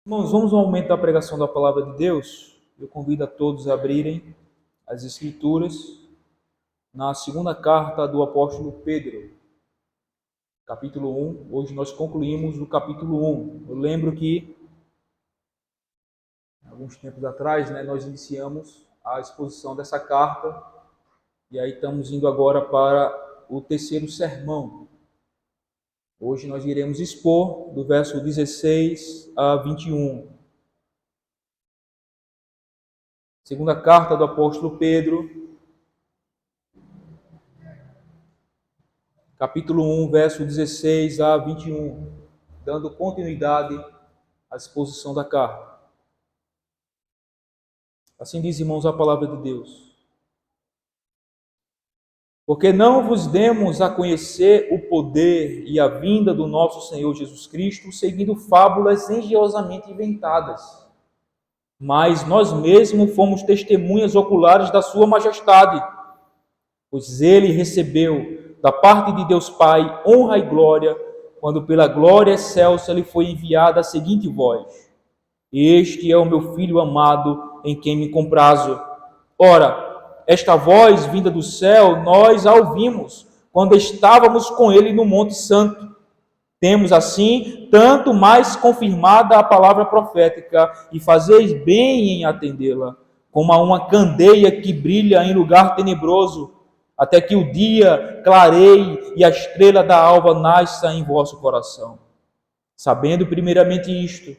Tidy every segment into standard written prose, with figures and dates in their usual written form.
Irmãos, vamos ao momento da pregação da palavra de Deus. Eu convido a todos a abrirem as Escrituras na segunda carta do apóstolo Pedro, capítulo 1. Hoje nós concluímos o capítulo 1. Eu lembro que, alguns tempos atrás, nós iniciamos a exposição dessa carta e aí estamos indo agora para o terceiro sermão. Hoje nós iremos expor do verso 16 a 21. Segunda carta do apóstolo Pedro, capítulo 1, verso 16 a 21, dando continuidade à exposição da carta. Assim diz, irmãos, a palavra de Deus. Porque não vos demos a conhecer o poder e a vinda do nosso Senhor Jesus Cristo, seguindo fábulas engenhosamente inventadas, mas nós mesmos fomos testemunhas oculares da sua majestade, pois ele recebeu da parte de Deus Pai honra e glória, quando pela glória excelsa lhe foi enviada a seguinte voz: Este é o meu Filho amado, em quem me comprazo. Ora, esta voz vinda do céu, nós a ouvimos, quando estávamos com ele no Monte Santo. Temos assim, tanto mais confirmada a palavra profética, e fazeis bem em atendê-la, como a uma candeia que brilha em lugar tenebroso, até que o dia clareie e a estrela da alva nasça em vosso coração. Sabendo primeiramente isto,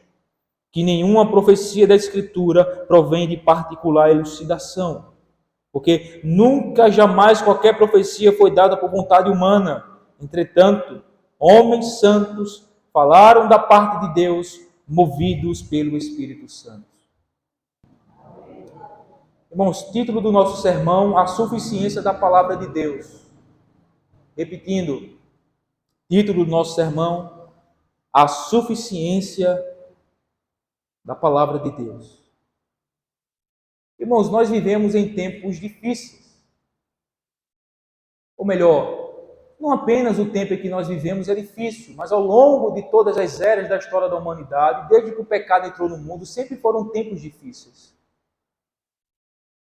que nenhuma profecia da Escritura provém de particular elucidação, porque nunca, jamais qualquer profecia foi dada por vontade humana. Entretanto, homens santos falaram da parte de Deus, movidos pelo Espírito Santo. Irmãos, título do nosso sermão: a suficiência da palavra de Deus. Repetindo, título do nosso sermão: a suficiência da palavra de Deus. Irmãos, nós vivemos em tempos difíceis. Ou melhor, não apenas o tempo em que nós vivemos é difícil, mas ao longo de todas as eras da história da humanidade, desde que o pecado entrou no mundo, sempre foram tempos difíceis.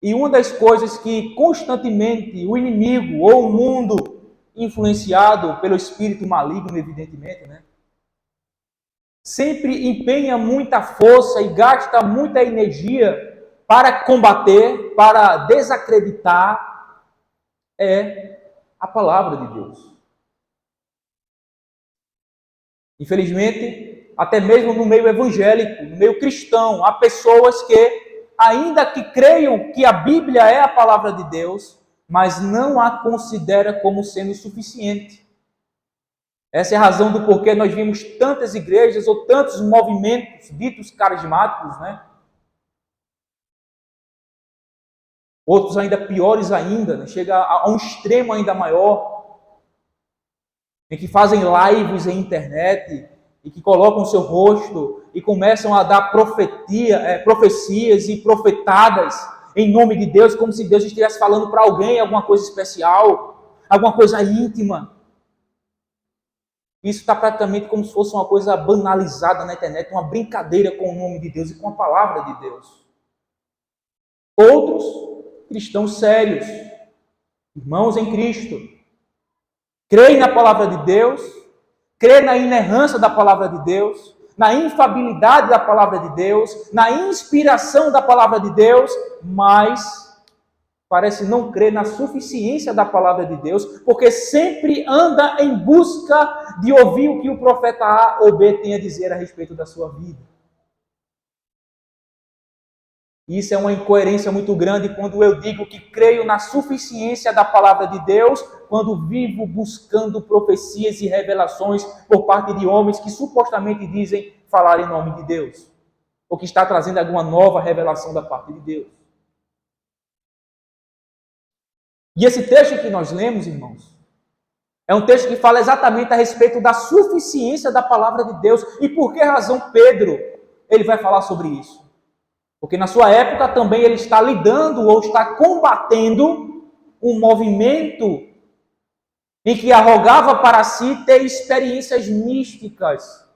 E uma das coisas que constantemente o inimigo ou o mundo, influenciado pelo espírito maligno, evidentemente, sempre empenha muita força e gasta muita energia para combater, para desacreditar, é a palavra de Deus. Infelizmente, até mesmo no meio evangélico, no meio cristão, há pessoas que, ainda que creiam que a Bíblia é a palavra de Deus, mas não a considera como sendo suficiente. Essa é a razão do porquê nós vimos tantas igrejas ou tantos movimentos ditos carismáticos, Outros ainda piores ainda, chega a um extremo ainda maior, em que fazem lives em internet e que colocam o seu rosto e começam a dar profecias e profetadas em nome de Deus, como se Deus estivesse falando para alguém alguma coisa especial, alguma coisa íntima. Isso está praticamente como se fosse uma coisa banalizada na internet, uma brincadeira com o nome de Deus e com a palavra de Deus. Outros cristãos sérios, irmãos em Cristo, creem na palavra de Deus, creem na inerrância da palavra de Deus, na infabilidade da palavra de Deus, na inspiração da palavra de Deus, mas parece não crer na suficiência da palavra de Deus, porque sempre anda em busca de ouvir o que o profeta A ou B tem a dizer a respeito da sua vida. Isso é uma incoerência muito grande quando eu digo que creio na suficiência da palavra de Deus, quando vivo buscando profecias e revelações por parte de homens que supostamente dizem falar em nome de Deus, ou que está trazendo alguma nova revelação da parte de Deus. E esse texto que nós lemos, irmãos, é um texto que fala exatamente a respeito da suficiência da palavra de Deus. E por que razão Pedro ele vai falar sobre isso? Porque na sua época também ele está lidando ou está combatendo um movimento em que arrogava para si ter experiências místicas,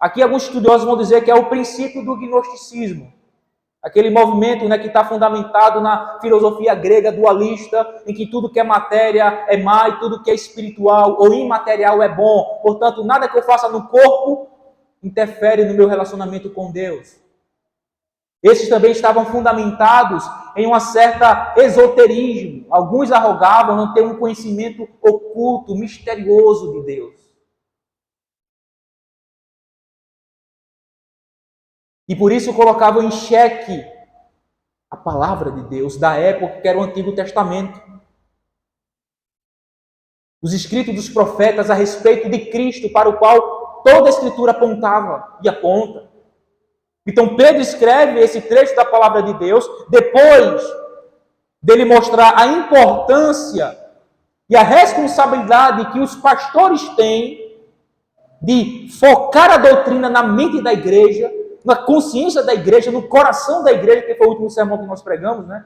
Aqui alguns estudiosos vão dizer que é o princípio do gnosticismo. Aquele movimento, né, que está fundamentado na filosofia grega dualista, em que tudo que é matéria é má e tudo que é espiritual ou imaterial é bom. Portanto, nada que eu faça no corpo interfere no meu relacionamento com Deus. Esses também estavam fundamentados em uma certa esoterismo. Alguns arrogavam não ter um conhecimento oculto, misterioso de Deus. E por isso colocavam em xeque a palavra de Deus da época que era o Antigo Testamento. Os escritos dos profetas a respeito de Cristo, para o qual toda a Escritura apontava e aponta. Então Pedro escreve esse trecho da palavra de Deus depois dele mostrar a importância e a responsabilidade que os pastores têm de focar a doutrina na mente da igreja, na consciência da igreja, no coração da igreja, que foi o último sermão que nós pregamos, né?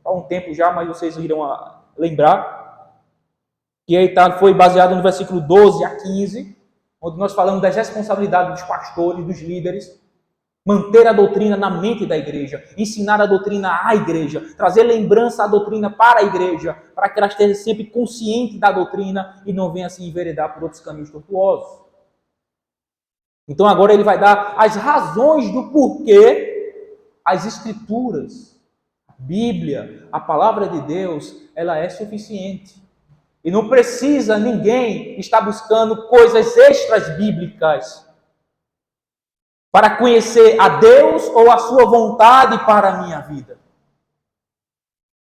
Há um tempo já, mas vocês irão lembrar. Que aí foi baseado no versículo 12 a 15, onde nós falamos das responsabilidades dos pastores, dos líderes, manter a doutrina na mente da igreja, ensinar a doutrina à igreja, trazer lembrança à doutrina para a igreja, para que ela esteja sempre consciente da doutrina e não venha se enveredar por outros caminhos tortuosos. Então agora ele vai dar as razões do porquê as Escrituras, a Bíblia, a Palavra de Deus, ela é suficiente. E não precisa ninguém estar buscando coisas extras bíblicas para conhecer a Deus ou a sua vontade para a minha vida.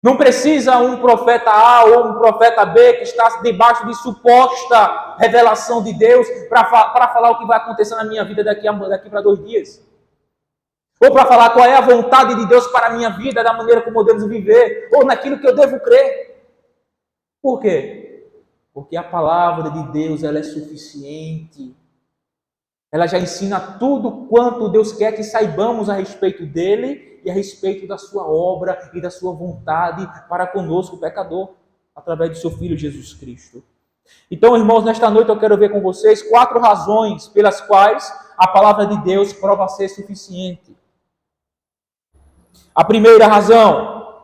Não precisa um profeta A ou um profeta B que está debaixo de suposta revelação de Deus para falar o que vai acontecer na minha vida daqui para 2 dias. Ou para falar qual é a vontade de Deus para a minha vida, da maneira como eu devo viver, ou naquilo que eu devo crer. Por quê? Porque a palavra de Deus ela é suficiente. Ela já ensina tudo quanto Deus quer que saibamos a respeito dele e a respeito da sua obra e da sua vontade para conosco, o pecador, através do seu Filho Jesus Cristo. Então, irmãos, nesta noite eu quero ver com vocês 4 razões pelas quais a palavra de Deus prova ser suficiente. A primeira razão,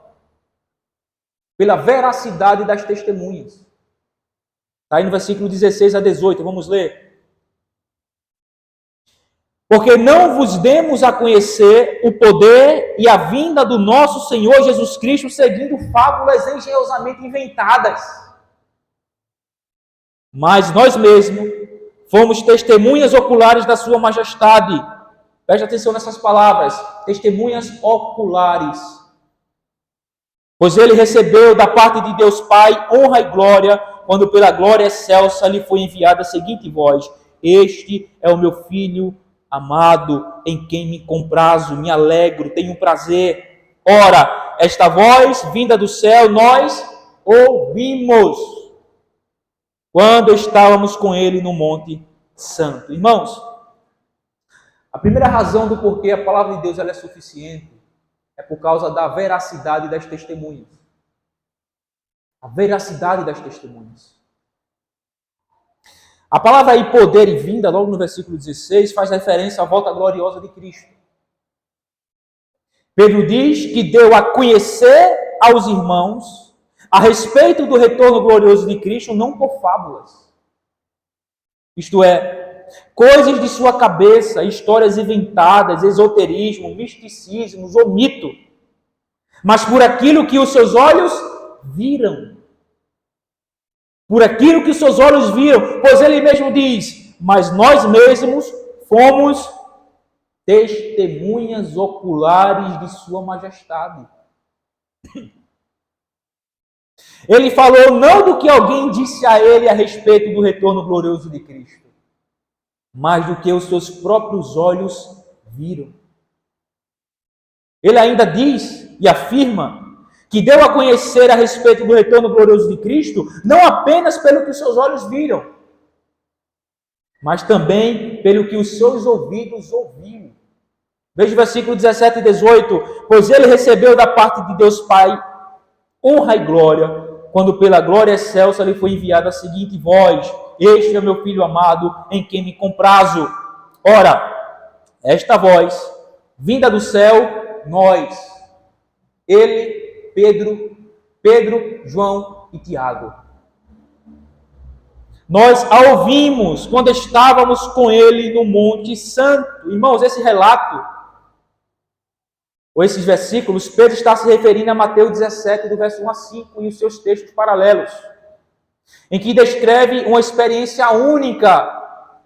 pela veracidade das testemunhas. Está aí no versículo 16 a 18, vamos ler. Porque não vos demos a conhecer o poder e a vinda do nosso Senhor Jesus Cristo seguindo fábulas engenhosamente inventadas. Mas nós mesmos fomos testemunhas oculares da sua majestade. Preste atenção nessas palavras, testemunhas oculares. Pois ele recebeu da parte de Deus Pai honra e glória, quando pela glória excelsa lhe foi enviada a seguinte voz: Este é o meu Filho amado, em quem me comprazo, me alegro, tenho prazer. Ora, esta voz vinda do céu nós ouvimos quando estávamos com ele no Monte Santo. Irmãos, a primeira razão do porquê a palavra de Deus ela é suficiente é por causa da veracidade das testemunhas. A veracidade das testemunhas. A palavra aí, poder e vinda, logo no versículo 16, faz referência à volta gloriosa de Cristo. Pedro diz que deu a conhecer aos irmãos a respeito do retorno glorioso de Cristo, não por fábulas. Isto é, coisas de sua cabeça, histórias inventadas, esoterismo, misticismos ou mito, mas por aquilo que os seus olhos viram. Por aquilo que os seus olhos viram, pois ele mesmo diz, mas nós mesmos fomos testemunhas oculares de sua majestade. Ele falou não do que alguém disse a ele a respeito do retorno glorioso de Cristo, mas do que os seus próprios olhos viram. Ele ainda diz e afirma que deu a conhecer a respeito do retorno glorioso de Cristo, não apenas pelo que os seus olhos viram, mas também pelo que os seus ouvidos ouviram. Veja o versículo 17 e 18. Pois ele recebeu da parte de Deus Pai honra e glória, quando pela glória excelsa lhe foi enviada a seguinte voz: Este é meu Filho amado, em quem me comprazo. Ora, esta voz, vinda do céu, nós, ele, Pedro, João e Tiago. Nós a ouvimos quando estávamos com ele no Monte Santo. Irmãos, esse relato, ou esses versículos, Pedro está se referindo a Mateus 17, do verso 1 a 5, e os seus textos paralelos, em que descreve uma experiência única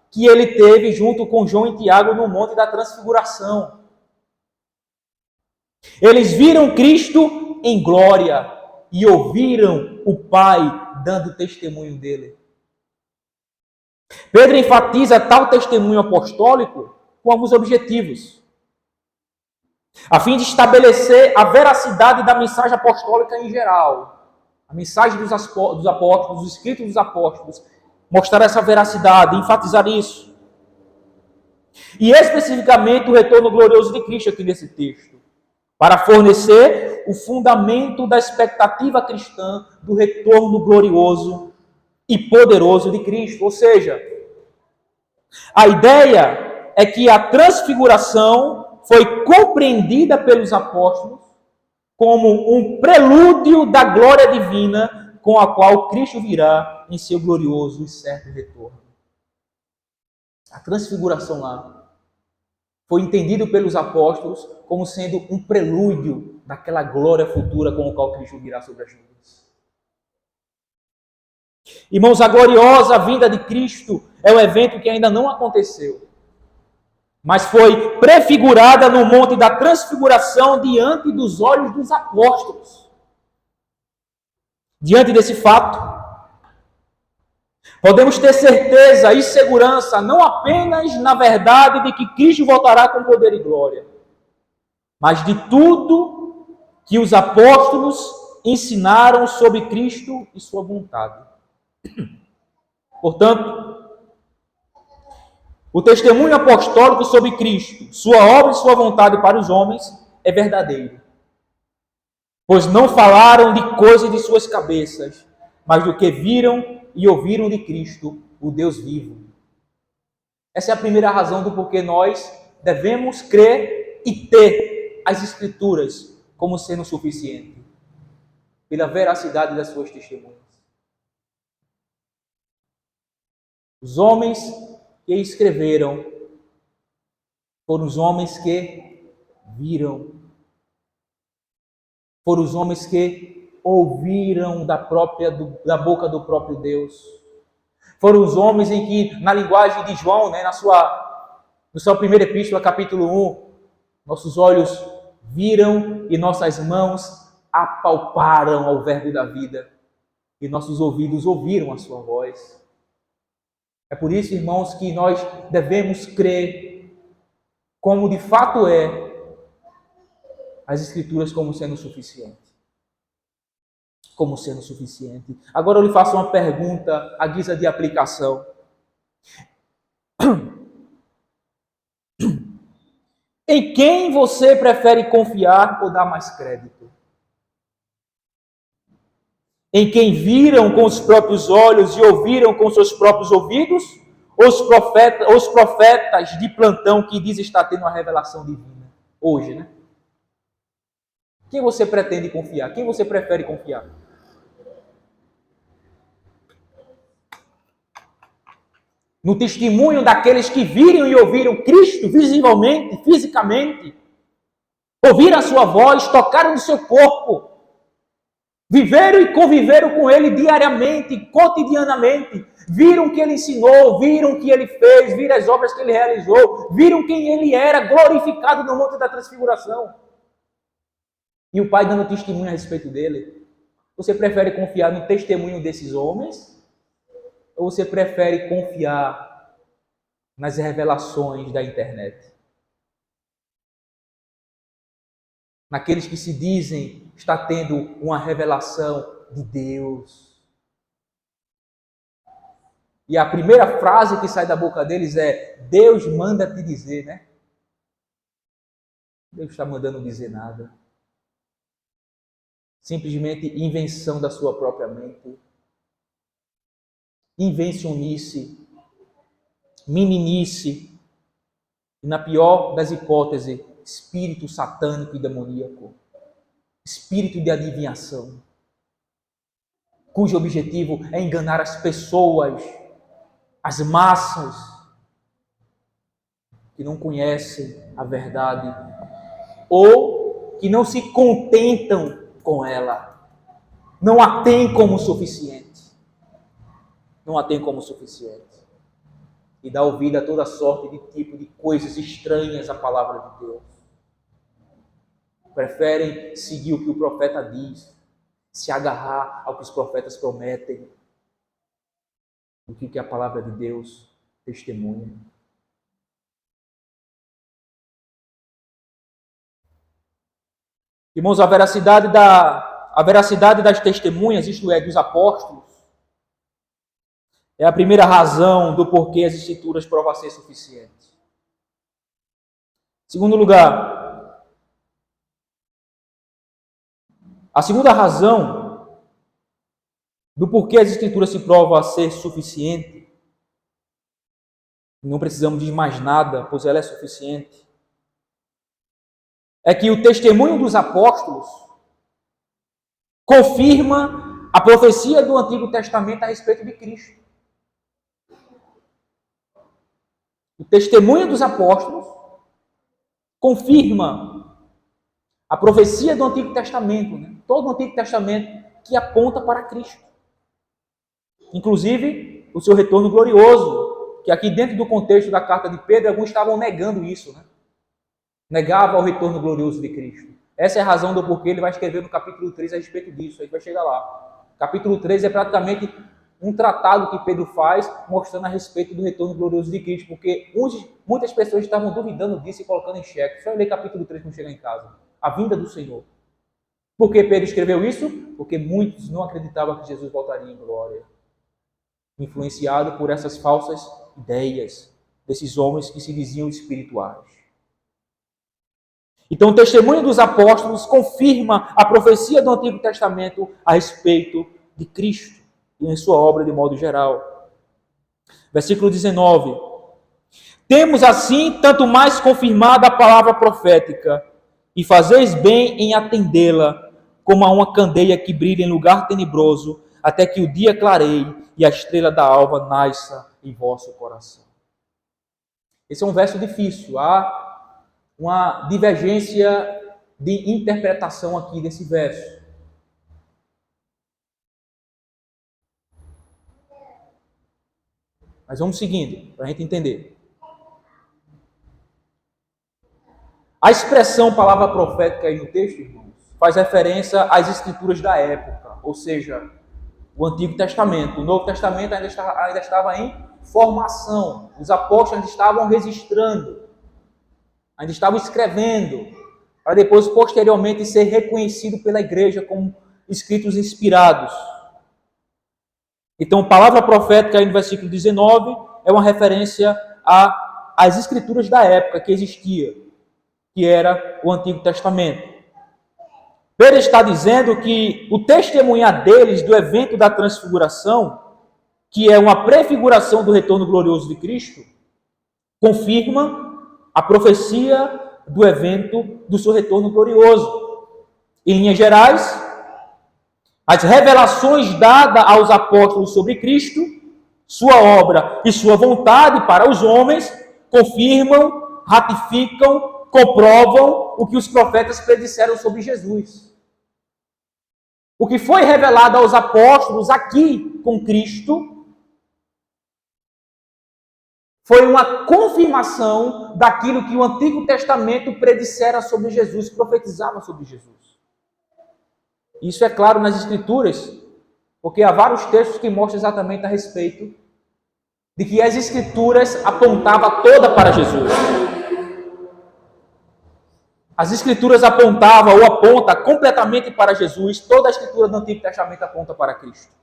que ele teve junto com João e Tiago no Monte da Transfiguração. Eles viram Cristo em glória e ouviram o Pai dando testemunho dele. Pedro enfatiza tal testemunho apostólico com alguns objetivos, a fim de estabelecer a veracidade da mensagem apostólica em geral, a mensagem dos apóstolos, os escritos dos apóstolos, mostrar essa veracidade, enfatizar isso. E especificamente o retorno glorioso de Cristo aqui nesse texto, para fornecer o fundamento da expectativa cristã do retorno glorioso e poderoso de Cristo. Ou seja, a ideia é que a transfiguração foi compreendida pelos apóstolos como um prelúdio da glória divina com a qual Cristo virá em seu glorioso e certo retorno. A transfiguração lá foi entendida pelos apóstolos como sendo um prelúdio daquela glória futura com a qual Cristo virá sobre as nuvens. Irmãos, a gloriosa vinda de Cristo é um evento que ainda não aconteceu, mas foi prefigurada no Monte da Transfiguração diante dos olhos dos apóstolos. Diante desse fato, podemos ter certeza e segurança, não apenas na verdade de que Cristo voltará com poder e glória, mas de tudo que os apóstolos ensinaram sobre Cristo e sua vontade. Portanto, o testemunho apostólico sobre Cristo, sua obra e sua vontade para os homens é verdadeiro, pois não falaram de coisas de suas cabeças, mas do que viram e ouviram de Cristo, o Deus vivo. Essa é a primeira razão do porquê nós devemos crer e ter as Escrituras como sendo suficiente, pela veracidade das suas testemunhas. Os homens que escreveram foram os homens que viram, foram os homens que ouviram da boca do próprio Deus. Foram os homens em que, na linguagem de João, na sua primeira epístola, capítulo 1, nossos olhos viram e nossas mãos apalparam ao verbo da vida e nossos ouvidos ouviram a sua voz. É por isso, irmãos, que nós devemos crer como de fato é as Escrituras como sendo suficiente. Como sendo suficiente. Agora eu lhe faço uma pergunta à guisa de aplicação. Em quem você prefere confiar ou dar mais crédito? Em quem viram com os próprios olhos e ouviram com seus próprios ouvidos? Ou os profetas de plantão que dizem estar tendo uma revelação divina? Hoje, né? Quem você pretende confiar? Quem você prefere confiar? No testemunho daqueles que viram e ouviram Cristo visivelmente, fisicamente, ouviram a sua voz, tocaram no seu corpo, viveram e conviveram com Ele diariamente, cotidianamente, viram o que Ele ensinou, viram o que Ele fez, viram as obras que Ele realizou, viram quem Ele era, glorificado no Monte da Transfiguração. E o Pai dando testemunho a respeito dele. Você prefere confiar no testemunho desses homens? Ou você prefere confiar nas revelações da internet? Naqueles que se dizem estar tendo uma revelação de Deus. E a primeira frase que sai da boca deles é: Deus manda te dizer, né? Deus está mandando dizer nada. Simplesmente invenção da sua própria mente. Invencionice, meninice. E na pior das hipóteses, espírito satânico e demoníaco, espírito de adivinhação, cujo objetivo é enganar as pessoas, as massas, que não conhecem a verdade ou que não se contentam com ela, não a têm como suficiente, não a têm como suficiente, e dá ouvido a toda sorte de tipo de coisas estranhas à palavra de Deus. Preferem seguir o que o profeta diz, se agarrar ao que os profetas prometem, do que a palavra de Deus testemunha. Irmãos, a veracidade das testemunhas, isto é, dos apóstolos, é a primeira razão do porquê as Escrituras provam ser suficientes. Segundo lugar, a segunda razão do porquê as Escrituras se provam a ser suficiente, não precisamos de mais nada, pois ela é suficiente, é que o testemunho dos apóstolos confirma a profecia do Antigo Testamento a respeito de Cristo. O testemunho dos apóstolos confirma a profecia do Antigo Testamento, né? Todo o Antigo Testamento que aponta para Cristo. Inclusive, o seu retorno glorioso, que aqui dentro do contexto da carta de Pedro, alguns estavam negando isso, né? Negava o retorno glorioso de Cristo. Essa é a razão do porquê ele vai escrever no capítulo 3 a respeito disso. A gente vai chegar lá. Capítulo 3 é praticamente um tratado que Pedro faz, mostrando a respeito do retorno glorioso de Cristo, porque muitas pessoas estavam duvidando disso e colocando em xeque. Só eu ler capítulo 3 quando chegar em casa. A vinda do Senhor. Por que Pedro escreveu isso? Porque muitos não acreditavam que Jesus voltaria em glória. Influenciado por essas falsas ideias desses homens que se diziam espirituais. Então, o testemunho dos apóstolos confirma a profecia do Antigo Testamento a respeito de Cristo e em sua obra de modo geral. Versículo 19. Temos assim tanto mais confirmada a palavra profética, e fazeis bem em atendê-la, como a uma candeia que brilha em lugar tenebroso, até que o dia clareie e a estrela da alva nasça em vosso coração. Esse é um verso difícil. Há uma divergência de interpretação aqui desse verso. Mas vamos seguindo, para a gente entender. A expressão palavra profética aí no texto, irmãos, faz referência às escrituras da época, ou seja, o Antigo Testamento. O Novo Testamento ainda estava em formação. Os apóstolos ainda estavam registrando, ainda estavam escrevendo, para depois, posteriormente, ser reconhecido pela igreja como escritos inspirados. Então, palavra profética aí no versículo 19 é uma referência às escrituras da época que existia, que era o Antigo Testamento. Pedro está dizendo que o testemunhar deles do evento da transfiguração, que é uma prefiguração do retorno glorioso de Cristo, confirma a profecia do evento do seu retorno glorioso. Em linhas gerais, as revelações dadas aos apóstolos sobre Cristo, sua obra e sua vontade para os homens, confirmam, ratificam, comprovam o que os profetas predisseram sobre Jesus. O que foi revelado aos apóstolos aqui com Cristo foi uma confirmação daquilo que o Antigo Testamento predissera sobre Jesus, profetizava sobre Jesus. Isso é claro nas Escrituras, porque há vários textos que mostram exatamente a respeito de que as Escrituras apontavam toda para Jesus. As Escrituras apontavam ou apontam completamente para Jesus, toda a Escritura do Antigo Testamento aponta para Cristo.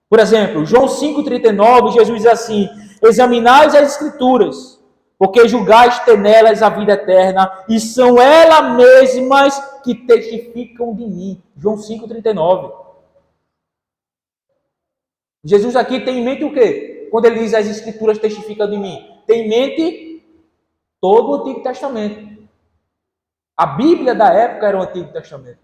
Por exemplo, João 5,39, Jesus diz assim: examinais as Escrituras, porque julgais ter nelas a vida eterna, e são elas mesmas que testificam de mim. João 5,39. Jesus aqui tem em mente o quê? Quando ele diz as Escrituras testificam de mim, tem em mente Todo o Antigo Testamento. A Bíblia da época era o Antigo Testamento.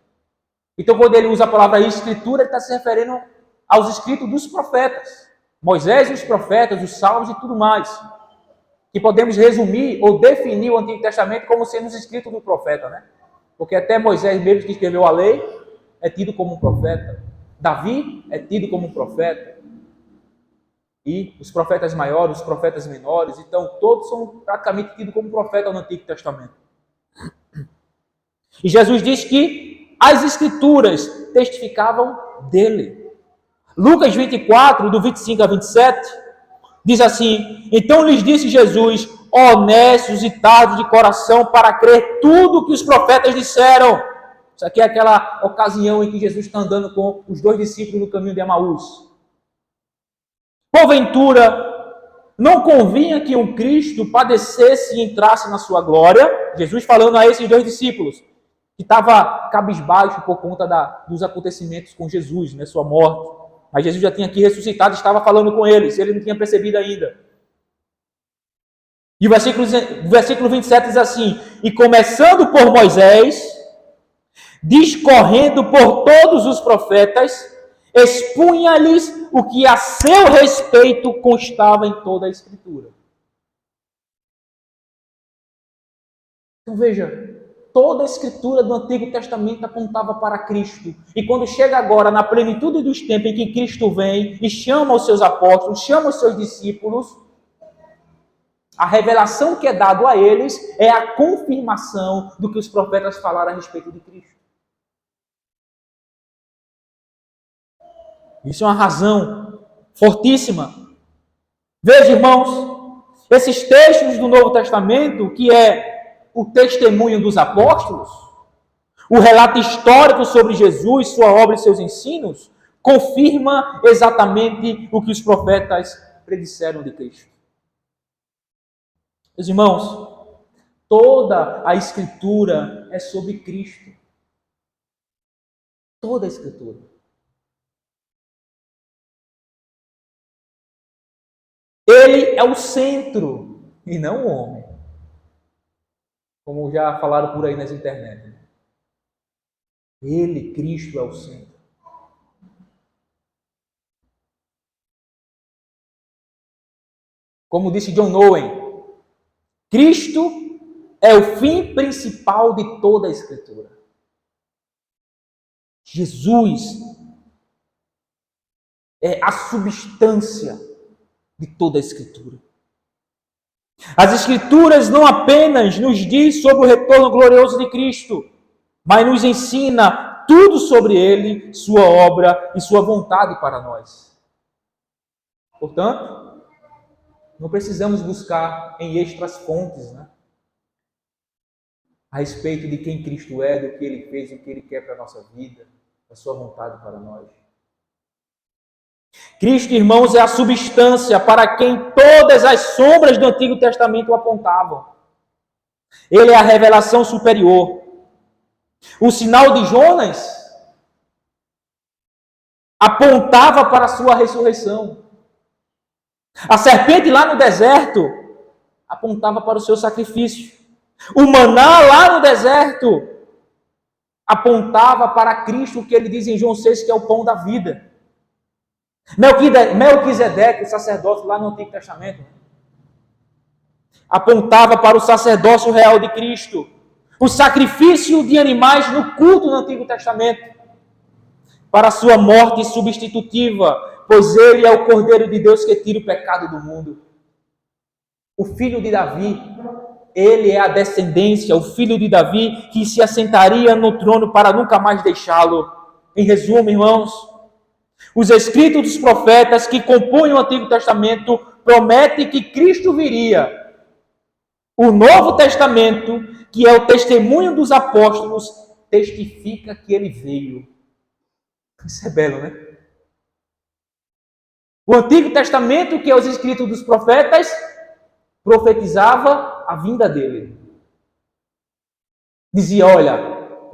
Então, quando ele usa a palavra escritura, ele está se referindo aos escritos dos profetas. Moisés e os profetas, os salmos e tudo mais. Que podemos resumir ou definir o Antigo Testamento como sendo os escritos do profeta, né? Porque até Moisés mesmo que escreveu a lei é tido como um profeta. Davi é tido como um profeta. E os profetas maiores, os profetas menores, então todos são praticamente tidos como profeta no Antigo Testamento. E Jesus diz que as escrituras testificavam dele. Lucas 24, do 25 a 27, diz assim: então lhes disse Jesus, honestos e tardos de coração, para crer tudo o que os profetas disseram. Isso aqui é aquela ocasião em que Jesus está andando com os 2 discípulos no caminho de Emaús. Porventura, não convinha que um Cristo padecesse e entrasse na sua glória? Jesus falando a esses 2 discípulos, que estava cabisbaixo por conta dos acontecimentos com Jesus, né, sua morte. Mas Jesus já tinha aqui ressuscitado, estava falando com eles, ele não tinha percebido ainda. E o versículo 27 diz assim: e começando por Moisés, discorrendo por todos os profetas, expunha-lhes o que a seu respeito constava em toda a Escritura. Então veja, toda a Escritura do Antigo Testamento apontava para Cristo. E quando chega agora, na plenitude dos tempos em que Cristo vem e chama os seus apóstolos, chama os seus discípulos, a revelação que é dada a eles é a confirmação do que os profetas falaram a respeito de Cristo. Isso é uma razão fortíssima. Veja, irmãos, esses textos do Novo Testamento, que é o testemunho dos apóstolos, o relato histórico sobre Jesus, sua obra e seus ensinos, confirma exatamente o que os profetas predisseram de Cristo. Meus irmãos, toda a Escritura é sobre Cristo. Toda a Escritura. Ele é o centro e não o homem. Como já falaram por aí nas internet. Ele, Cristo, é o centro. Como disse John Owen, Cristo é o fim principal de toda a Escritura. Jesus é a substância de toda a Escritura. As Escrituras não apenas nos diz sobre o retorno glorioso de Cristo, mas nos ensina tudo sobre Ele, sua obra e sua vontade para nós. Portanto, não precisamos buscar em extras fontes, né, a respeito de quem Cristo é, do que Ele fez, o que Ele quer para a nossa vida, a sua vontade para nós. Cristo, irmãos, é a substância para quem todas as sombras do Antigo Testamento apontavam. Ele é a revelação superior. O sinal de Jonas apontava para a sua ressurreição. A serpente lá no deserto apontava para o seu sacrifício. O maná lá no deserto apontava para Cristo, que ele diz em João 6, que é o pão da vida. Melquisedeque, o sacerdote lá no Antigo Testamento, apontava para o sacerdócio real de Cristo. O sacrifício de animais no culto no Antigo Testamento, para a sua morte substitutiva, pois ele é o Cordeiro de Deus que tira o pecado do mundo. O filho de Davi, ele é a descendência, o filho de Davi, que se assentaria no trono para nunca mais deixá-lo. Em resumo, irmãos, os escritos dos profetas que compõem o Antigo Testamento prometem que Cristo viria. O Novo Testamento, que é o testemunho dos apóstolos, testifica que ele veio. Isso é belo, né? O Antigo Testamento, que é os escritos dos profetas, profetizava a vinda dele. Dizia, olha,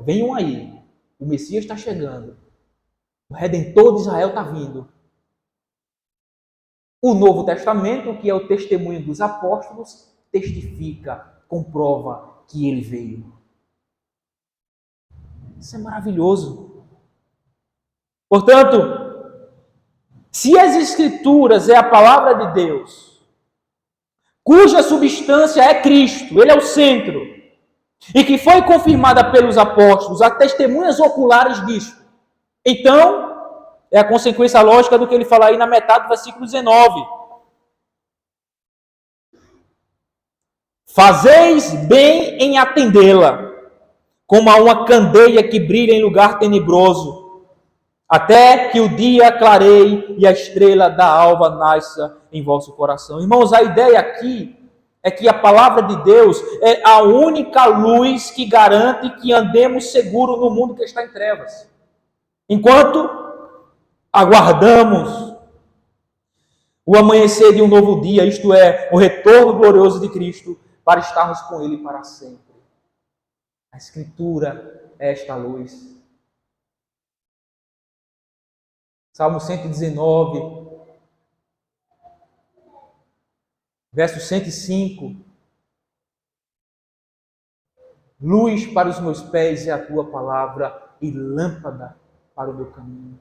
venham aí, o Messias está chegando. O Redentor de Israel está vindo. O Novo Testamento, que é o testemunho dos apóstolos, testifica comprova que ele veio. Isso é maravilhoso. Portanto, se as Escrituras é a palavra de Deus, cuja substância é Cristo, ele é o centro, e que foi confirmada pelos apóstolos, há testemunhas oculares disso, então, é a consequência lógica do que ele fala aí na metade do versículo 19. Fazeis bem em atendê-la, como a uma candeia que brilha em lugar tenebroso, até que o dia clareie e a estrela da alva nasça em vosso coração. Irmãos, a ideia aqui é que a palavra de Deus é a única luz que garante que andemos seguros no mundo que está em trevas. Enquanto aguardamos o amanhecer de um novo dia, isto é, o retorno glorioso de Cristo, para estarmos com Ele para sempre. A Escritura é esta luz. Salmo 119, verso 105. Luz para os meus pés é a tua palavra e lâmpada para o meu caminho.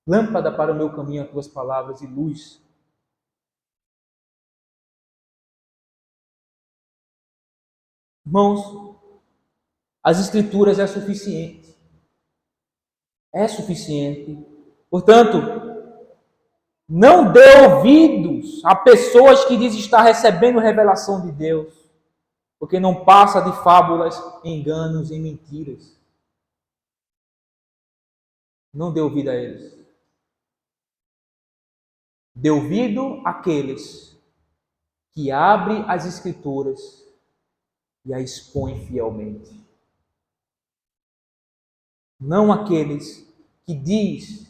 Lâmpada para o meu caminho, as tuas palavras e luz. Irmãos, as Escrituras é suficiente. É suficiente. Portanto, não dê ouvidos a pessoas que dizem estar recebendo revelação de Deus, porque não passa de fábulas, enganos e mentiras. Não dê ouvido a eles. Dê ouvido àqueles que abrem as Escrituras e a expõem fielmente. Não aqueles que diz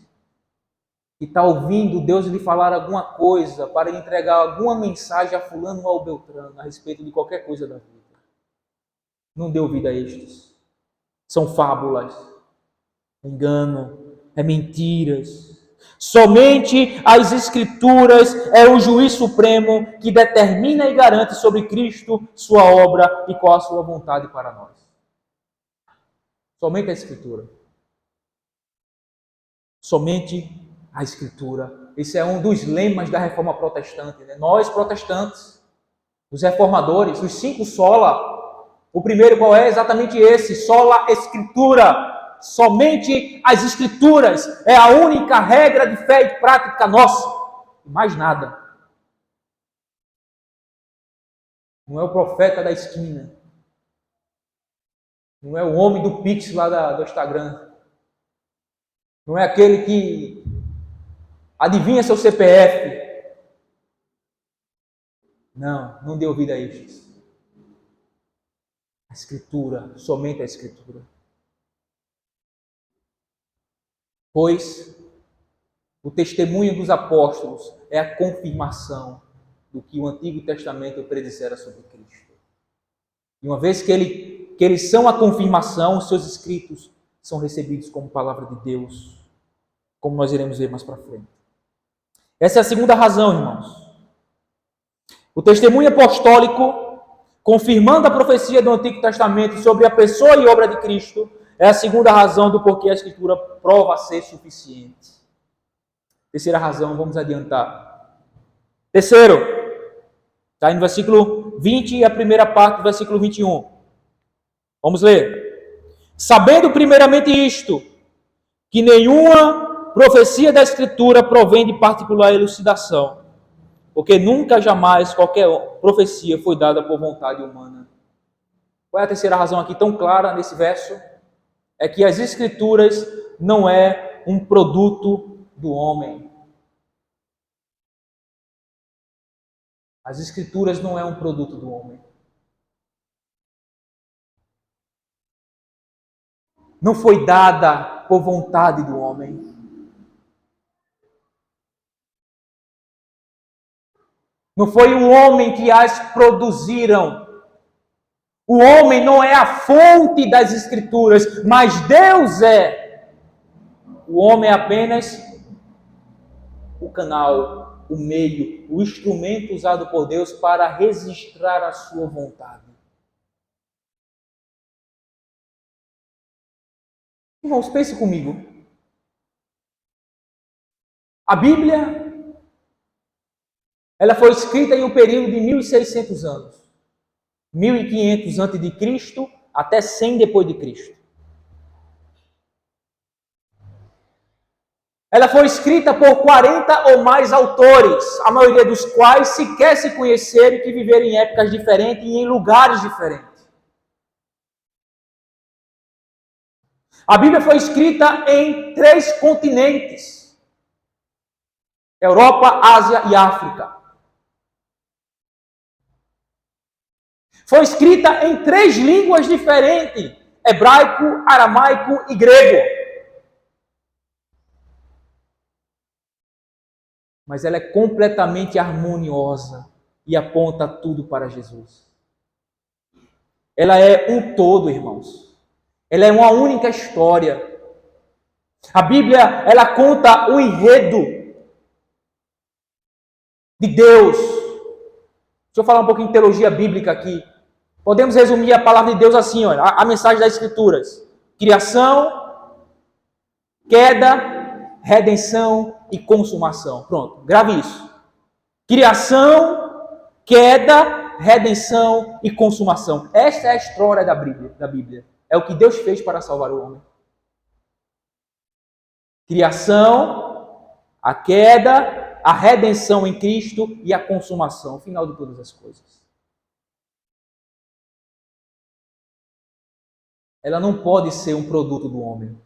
que está ouvindo Deus lhe falar alguma coisa para lhe entregar alguma mensagem a fulano ou ao Beltrano a respeito de qualquer coisa da vida. Não dê ouvido a estes. São fábulas, engano, é mentiras. Somente as Escrituras é o juiz supremo que determina e garante sobre Cristo, sua obra e qual a sua vontade para nós. Somente a Escritura. Somente a Escritura. Esse é um dos lemas da Reforma Protestante. Né? Nós, protestantes, os reformadores, os 5 sola, o primeiro qual é? Exatamente esse, sola Escritura. Somente as Escrituras é a única regra de fé e prática nossa. Mais nada. Não é o profeta da esquina. Não é o homem do Pix lá do Instagram. Não é aquele que adivinha seu CPF. Não dê ouvido a estes. A Escritura, somente a Escritura. Pois o testemunho dos apóstolos é a confirmação do que o Antigo Testamento predissera sobre Cristo. E uma vez que eles são a confirmação, os seus escritos são recebidos como palavra de Deus, como nós iremos ver mais para frente. Essa é a segunda razão, irmãos. O testemunho apostólico, confirmando a profecia do Antigo Testamento sobre a pessoa e obra de Cristo, é a segunda razão do porquê a Escritura prova ser suficiente. Terceira razão, vamos adiantar. Terceiro, está aí no versículo 20 e a primeira parte do versículo 21. Vamos ler. Sabendo primeiramente isto, que nenhuma profecia da Escritura provém de particular elucidação, porque nunca, jamais, qualquer profecia foi dada por vontade humana. Qual é a terceira razão aqui tão clara nesse verso? É que as Escrituras não é um produto do homem. As Escrituras não é um produto do homem. Não foi dada por vontade do homem. Não foi o homem que as produziram. O homem não é a fonte das Escrituras, mas Deus é. O homem é apenas o canal, o meio, o instrumento usado por Deus para registrar a sua vontade. Irmãos, pense comigo. A Bíblia, ela foi escrita em um período de 1.600 anos. 1.500 antes de Cristo até 100 depois de Cristo. Ela foi escrita por 40 ou mais autores, a maioria dos quais sequer se conheceram e que viveram em épocas diferentes e em lugares diferentes. A Bíblia foi escrita em 3 continentes: Europa, Ásia e África. Foi escrita em 3 línguas diferentes: hebraico, aramaico e grego. Mas ela é completamente harmoniosa e aponta tudo para Jesus. Ela é um todo, irmãos. Ela é uma única história. A Bíblia, ela conta o enredo de Deus. Deixa eu falar um pouquinho de teologia bíblica aqui. Podemos resumir a palavra de Deus assim, olha, a mensagem das Escrituras: criação, queda, redenção e consumação. Pronto, grave isso. Criação, queda, redenção e consumação. Esta é a história da Bíblia. É o que Deus fez para salvar o homem. Criação, a queda, a redenção em Cristo e a consumação, o final de todas as coisas. Ela não pode ser um produto do homem.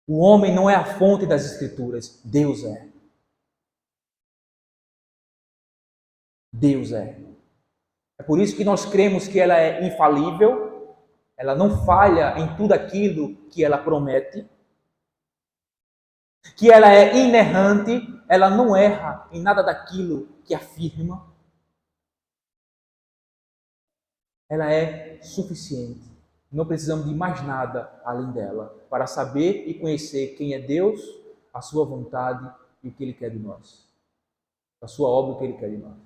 O homem não é a fonte das Escrituras, Deus é. Deus é. É por isso que nós cremos que ela é infalível, ela não falha em tudo aquilo que ela promete, que ela é inerrante, ela não erra em nada daquilo que afirma. Ela é suficiente. Não precisamos de mais nada além dela para saber e conhecer quem é Deus, a sua vontade e o que Ele quer de nós. A sua obra e o que Ele quer de nós.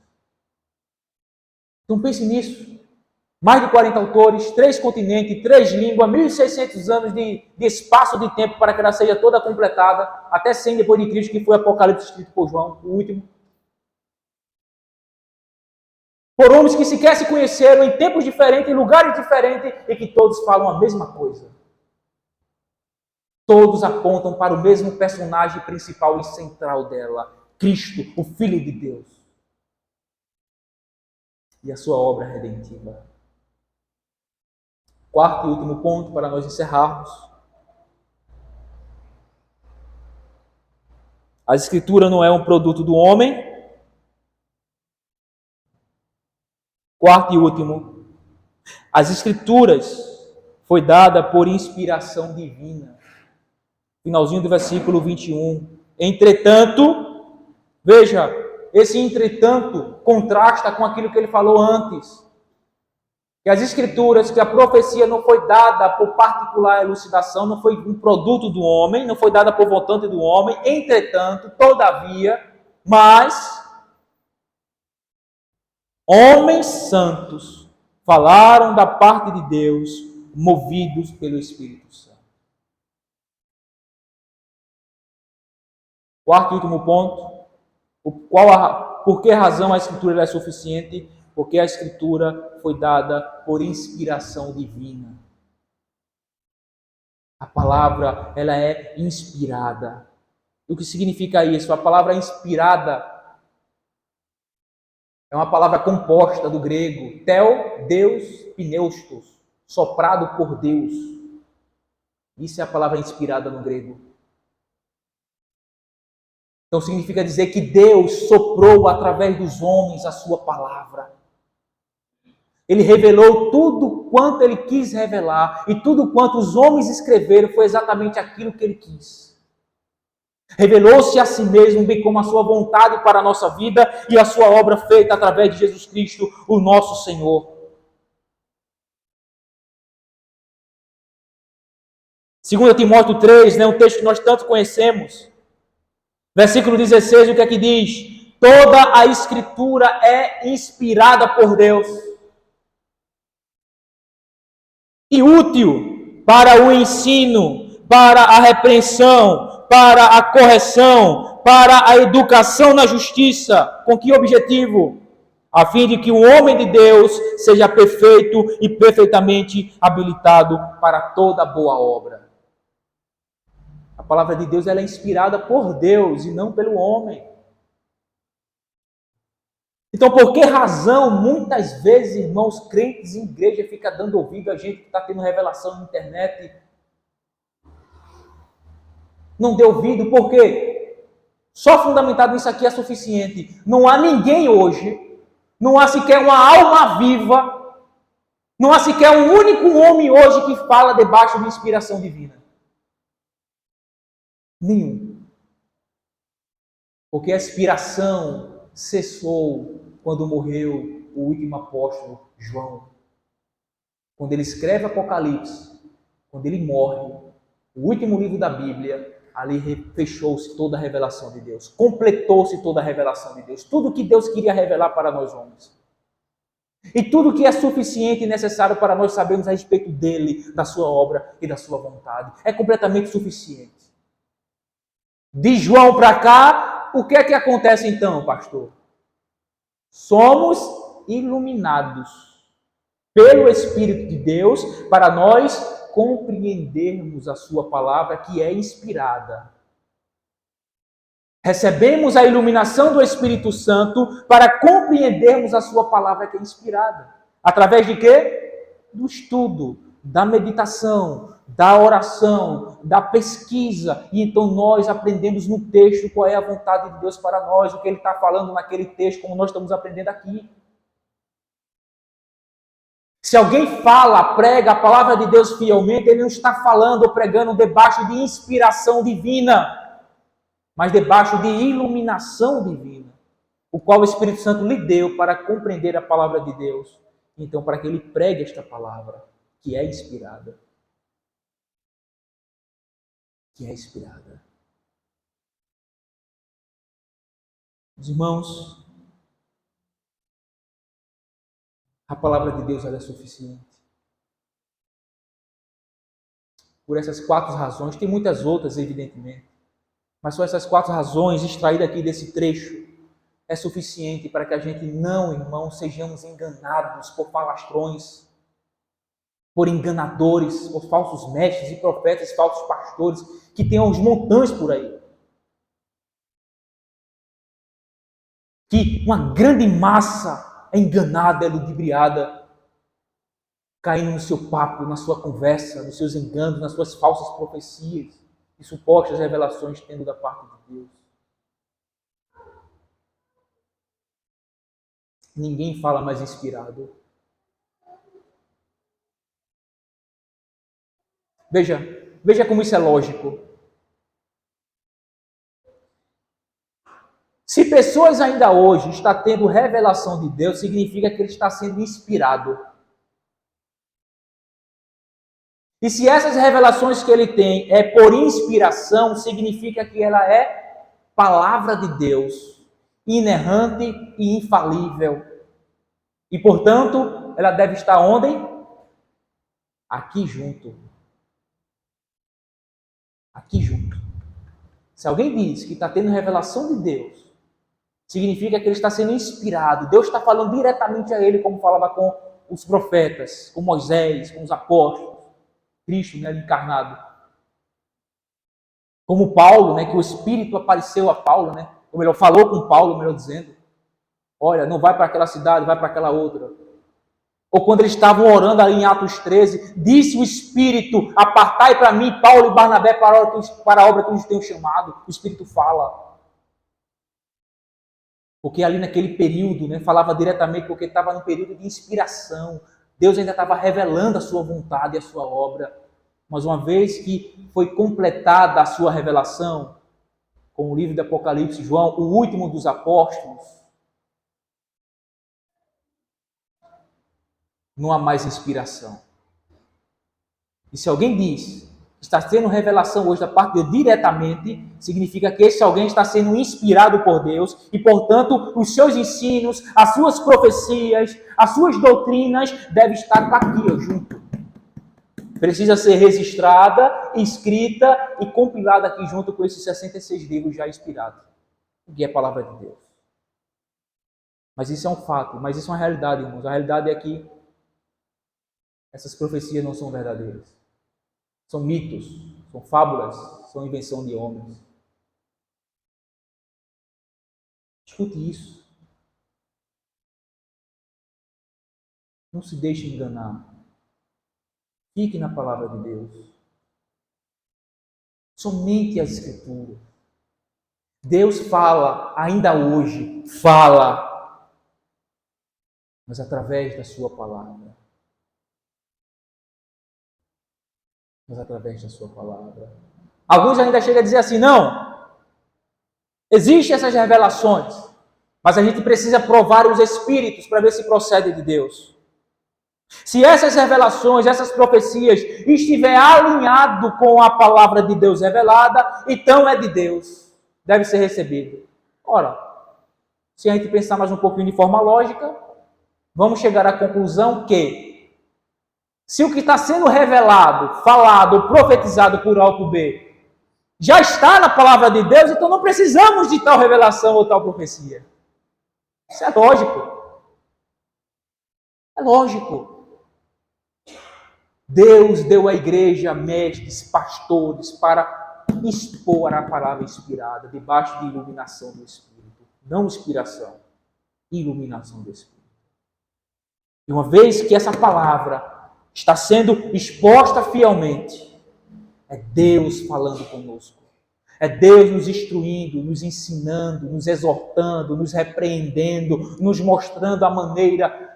Então pense nisso. Mais de 40 autores, 3 continentes, 3 línguas, 1.600 anos de espaço de tempo para que ela seja toda completada, até 100 depois de Cristo, que foi o Apocalipse escrito por João, o último. Por homens que sequer se conheceram em tempos diferentes, em lugares diferentes, e que todos falam a mesma coisa. Todos apontam para o mesmo personagem principal e central dela, Cristo, o Filho de Deus. E a sua obra redentiva. Quarto e último ponto para nós encerrarmos. A Escritura não é um produto do homem. Quarto e último. As Escrituras foi dada por inspiração divina. Finalzinho do versículo 21. Entretanto, veja, esse entretanto contrasta com aquilo que ele falou antes. Que as Escrituras, que a profecia não foi dada por particular elucidação, não foi um produto do homem, não foi dada por votante do homem. Entretanto, todavia, mas homens santos falaram da parte de Deus, movidos pelo Espírito Santo. Quarto e último ponto. Por que razão a Escritura é suficiente? Porque a Escritura foi dada por inspiração divina. A palavra, ela é inspirada. O que significa isso? A palavra inspirada é uma palavra composta do grego, tel, Deus, pneustos, soprado por Deus. Isso é a palavra inspirada no grego. Então significa dizer que Deus soprou através dos homens a sua palavra. Ele revelou tudo quanto ele quis revelar, e tudo quanto os homens escreveram foi exatamente aquilo que ele quis. Revelou-se a si mesmo, bem como a sua vontade para a nossa vida e a sua obra feita através de Jesus Cristo, o nosso Senhor. 2 Timóteo 3, um texto que nós tanto conhecemos. Versículo 16, o que é que diz? toda a Escritura é inspirada por Deus e útil para o ensino, para a repreensão, para a correção, para a educação na justiça. Com que objetivo? A fim de que o homem de Deus seja perfeito e perfeitamente habilitado para toda boa obra. A palavra de Deus ela é inspirada por Deus e não pelo homem. Então, por que razão, muitas vezes, irmãos crentes em igreja ficam dando ouvido a gente que está tendo revelação na internet? Não dê ouvido, por quê? Só fundamentado nisso aqui é suficiente. Não há ninguém hoje, não há sequer uma alma viva, não há sequer um único homem hoje que fala debaixo de inspiração divina. Nenhum. Porque a inspiração cessou quando morreu o último apóstolo, João. Quando ele escreve Apocalipse, quando ele morre, o último livro da Bíblia, ali fechou-se toda a revelação de Deus. Completou-se toda a revelação de Deus. Tudo que Deus queria revelar para nós homens. E tudo que é suficiente e necessário para nós sabermos a respeito dele, da sua obra e da sua vontade. É completamente suficiente. De João para cá, o que é que acontece então, pastor? Somos iluminados pelo Espírito de Deus para nós compreendermos a sua palavra que é inspirada. Recebemos a iluminação do Espírito Santo para compreendermos a sua palavra que é inspirada. Através de quê? Do estudo, da meditação, da oração, da pesquisa. E então nós aprendemos no texto qual é a vontade de Deus para nós, o que ele está falando naquele texto, como nós estamos aprendendo aqui. Se alguém fala, prega a palavra de Deus fielmente, ele não está falando ou pregando debaixo de inspiração divina, mas debaixo de iluminação divina, o qual o Espírito Santo lhe deu para compreender a palavra de Deus. Então, para que ele pregue esta palavra, que é inspirada. Que é inspirada. Os irmãos, a palavra de Deus ela é suficiente. Por essas 4 razões, tem muitas outras, evidentemente, mas só essas 4 razões extraídas aqui desse trecho é suficiente para que a gente não, irmão, sejamos enganados por falastrões, por enganadores, por falsos mestres e profetas, falsos pastores, que tem aos montões por aí. Que uma grande massa é enganada, é ludibriada, caindo no seu papo, na sua conversa, nos seus enganos, nas suas falsas profecias e supostas revelações tendo da parte de Deus. Ninguém fala mais inspirado. Veja como isso é lógico. Se pessoas ainda hoje estão tendo revelação de Deus, significa que ele está sendo inspirado. E se essas revelações que ele tem é por inspiração, significa que ela é palavra de Deus, inerrante e infalível. E, portanto, ela deve estar onde? Aqui junto. Aqui junto. Se alguém diz que está tendo revelação de Deus, significa que ele está sendo inspirado. Deus está falando diretamente a ele, como falava com os profetas, com Moisés, com os apóstolos. Cristo, né, encarnado. Como Paulo, né, que o Espírito apareceu a Paulo, né, ou melhor, falou com Paulo, melhor dizendo. Olha, não vai para aquela cidade, vai para aquela outra. Ou quando eles estavam orando ali em Atos 13, disse o Espírito, apartai para mim Paulo e Barnabé para a obra que eu lhes tenho chamado. O Espírito fala. Porque ali naquele período, né, falava diretamente porque estava no período de inspiração. Deus ainda estava revelando a sua vontade e a sua obra. Mas uma vez que foi completada a sua revelação, com o livro de Apocalipse, João, o último dos apóstolos, não há mais inspiração. E se alguém diz está tendo revelação hoje da parte de Deus diretamente, significa que esse alguém está sendo inspirado por Deus e, portanto, os seus ensinos, as suas profecias, as suas doutrinas devem estar aqui, junto. Precisa ser registrada, escrita e compilada aqui junto com esses 66 livros já inspirados, que é a palavra de Deus. Mas isso é um fato, mas isso é uma realidade, irmãos. A realidade é que essas profecias não são verdadeiras. São mitos, são fábulas, são invenção de homens. Escute isso. Não se deixe enganar. Fique na palavra de Deus. Somente as Escrituras. Deus fala, ainda hoje, fala, mas através da sua palavra. Mas através da sua palavra. Alguns ainda chegam a dizer assim, não, existem essas revelações, mas a gente precisa provar os Espíritos para ver se procede de Deus. Se essas revelações, essas profecias estiver alinhado com a palavra de Deus revelada, então é de Deus, deve ser recebido. Ora, se a gente pensar mais um pouquinho de forma lógica, vamos chegar à conclusão que se o que está sendo revelado, falado, profetizado por A ou B, já está na palavra de Deus, então não precisamos de tal revelação ou tal profecia. Isso é lógico. É lógico. Deus deu à igreja mestres, pastores, para expor a palavra inspirada, debaixo de iluminação do Espírito. Não inspiração, iluminação do Espírito. E uma vez que essa palavra está sendo exposta fielmente, é Deus falando conosco. É Deus nos instruindo, nos ensinando, nos exortando, nos repreendendo, nos mostrando a maneira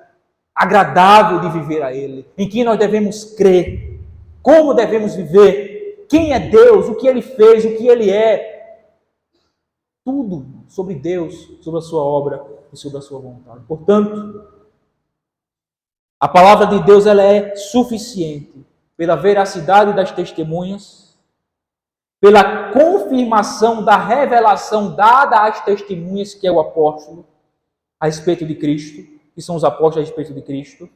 agradável de viver a Ele, em que nós devemos crer, como devemos viver, quem é Deus, o que Ele fez, o que Ele é. Tudo sobre Deus, sobre a sua obra e sobre a sua vontade. Portanto, a palavra de Deus ela é suficiente pela veracidade das testemunhas, pela confirmação da revelação dada às testemunhas, que é o apóstolo, a respeito de Cristo, que são os apóstolos a respeito de Cristo.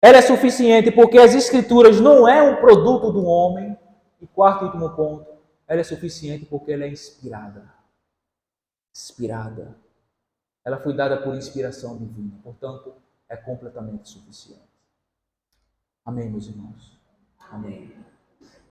Ela é suficiente porque as Escrituras não é um produto do homem. E quarto e último ponto, ela é suficiente porque ela é inspirada. Inspirada. Ela foi dada por inspiração divina. Portanto, é completamente suficiente. Amém, meus irmãos? Amém.